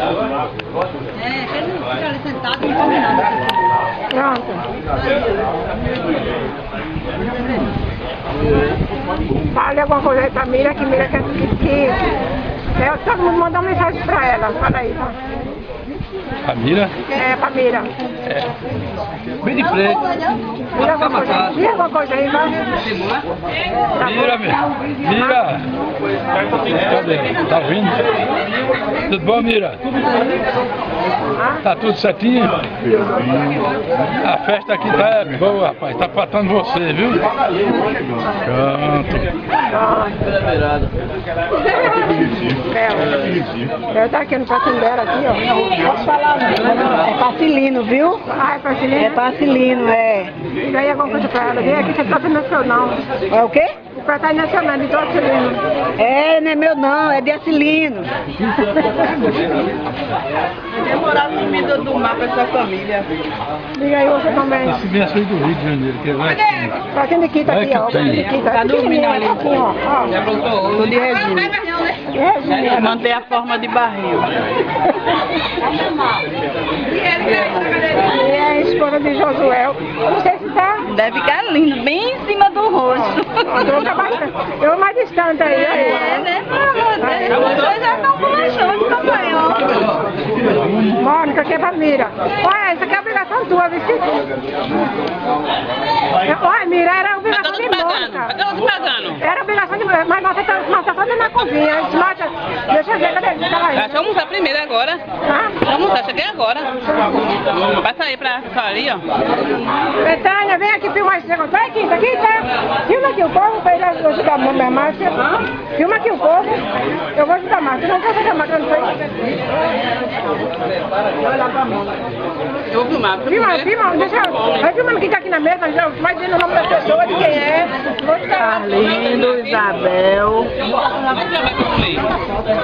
ele não fica ali sentado, não come nada. Pronto. Fale alguma coisa aí pra Mira, que Mira quer que todo mundo mandou uma mensagem pra ela. Fala aí, tá? Família? É, pra Mira. Bem de frente. Diga alguma coisa aí, vai. Mira, Mira. Cadê? Tá ouvindo? Tudo bom, Mira? Tá tudo certinho? A festa aqui tá boa, rapaz. Tá faltando você, viu? Pronto. Eu tá aqui no patinho dela, aqui, ó. Posso falar? É Pacilino, viu? Ah, é Pacilino? É Pacilino, é. E aí alguma coisa pra ela? Vem aqui, você tá nacional. É o quê? O prato é nacional, de Pacilino. É, não é meu não, é de Acilino. Demorar a comida do mar pra essa família. Diga aí você também. Esse vem assim do Rio de Janeiro, que vai aqui. Pratinho de quita aqui, ó. Pratinho de quita. Tá dormindo ali. Assim, ó. Já voltou. Tô de regime. Manter a forma de barril. E é a esposa de Josué. Eu não sei se tá. Deve ficar lindo, bem em cima do rosto. Eu mais distante aí. Né? Os dois já estão com machões também, ó. Mônica, que é pra Mira. Olha, isso aqui é obrigação tua, viu? Olha, Mira, era obrigação de Mônica. Era obrigação de Mônica, mas você tá só na cozinha. Deixa eu ver, cadê? Tá aí. Deixa eu almoçar primeiro agora. Deixa eu almoçar, cheguei agora. Passa aí pra ficar ali, ó. Betânia, vem aqui filmar esse negócio. Vai aqui, tá? Filma aqui o povo pra ele ajudar a minha Márcia. Filma aqui o povo. Eu vou ajudar a Márcia. Não quero fazer a Márcia, não sei. Eu vou filmar. Filma, deixa eu. Vai filmando quem tá aqui na mesa, já vai dizendo o nome da pessoa, de quem é. Carlindo, Isabel.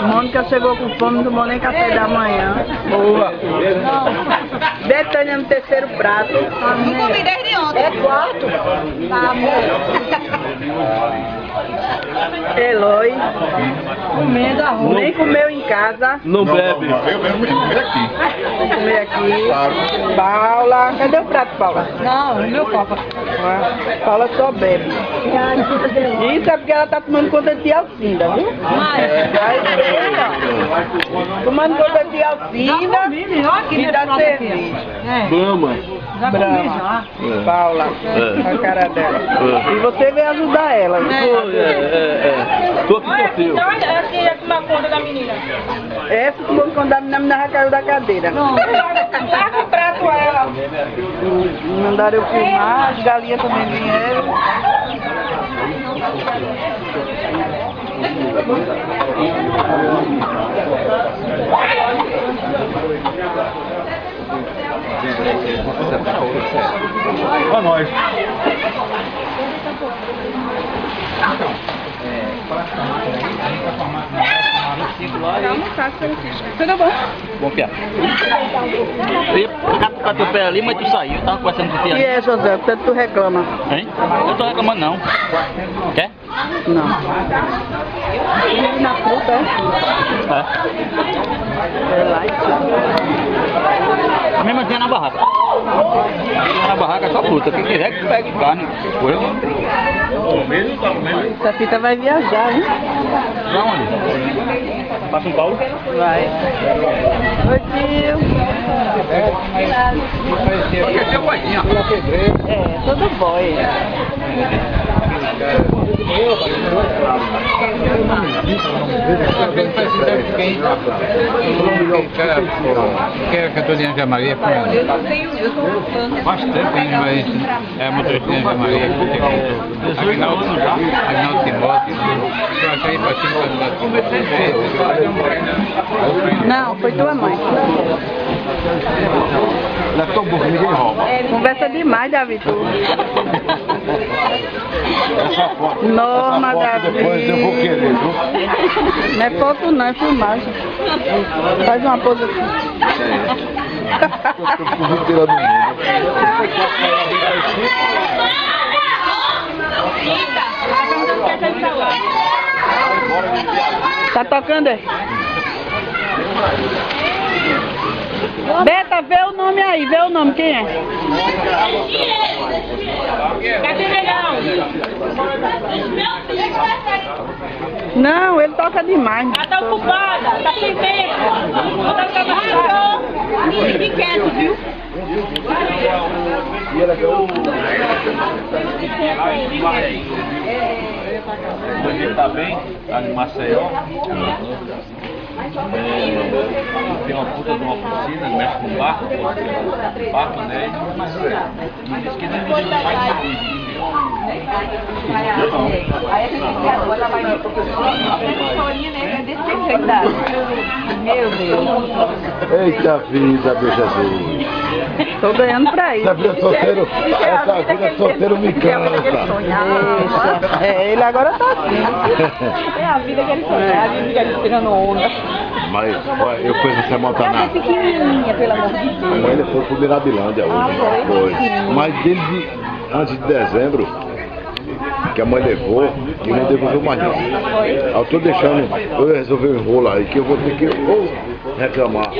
Mônica chegou com fome, não tomou nem café da manhã. Boa. Betânia no terceiro prato. Não comi desde ontem. É quarto. Eloy. Comendo arroz. Nem comeu em casa. Não bebe. Eu mesmo comer aqui. Vou comer aqui. Paula. Cadê o prato, Paula? Não, é meu copo. Paula só bebe. Isso é porque ela tá tomando conta de Alcinda, viu? Vai ver, ó. Tomando conta de Alcinda e da cerveja. Brahma. Brava. Paula. A cara dela. E você veio ajudar ela, viu? Tô aqui contigo. Aqui é tomar conta da menina. Essa tomou conta da menina já caiu da cadeira. Larga o prato a ela. Mandaram eu filmar, as galinhas também vieram. Pra nós. Tudo bom? Bom, Pia. Eu ia ficar teu pé ali, mas tu saiu. Tava conversando com o E ali. é, José, porque tu reclama? Hein? Eu tô reclamando, não. Quer? Não. E na fruta, É. é light. A mesma tinha na barraca. Na barraca é só fruta. Quem quiser que pegue carne. Essa fita vai viajar, hein? Pra onde? Pra São Paulo? Vai. Oi, tio. Esse é o boizinho. É, todo boy. Quem é a cantorinha de Maria? Faz tempo que a Maria é a motorista de Maria. Agnaldo Timóteo. Eu achei para Não, foi tua mãe. Ela é tão boa que ninguém rouba. Conversa demais, Davi. Tu. Essa foto. Norma, essa foto Davi. depois eu vou querer, viu? Não é foto não, é filmagem. Faz uma pose aqui. Eu tô com inteira do mundo. Tá tocando aí? Beta, vê o nome aí, vê o nome, quem é? Cadê o legal? Não, ele toca demais. Ela tá ocupada, tá sem tempo. Não tá trabalhando. Fique quieto, viu? Ele tá bem, tá em Maceió. Tem uma puta de uma oficina, mexe com barco, né? E diz que não faz Aí a gente agora vai ver a historinha, né? Desse jeito. Meu Deus. Eita vida, meu Jesus. Tô ganhando pra isso. Essa vida solteiro, essa vida solteiro me cansa. Deixa. É, ele agora tá assim. É a vida que ele sonhava, a vida que ele tirando onda. Mas olha, eu fui essa semana tá na. Pequenininha, pelo amor de Deus. Ele foi pro Mirabilândia hoje. Foi. Mas desde antes de dezembro, que a mãe levou e não devolveu mais não. Eu tô deixando, eu resolvi enrolar aí que eu vou ter que reclamar.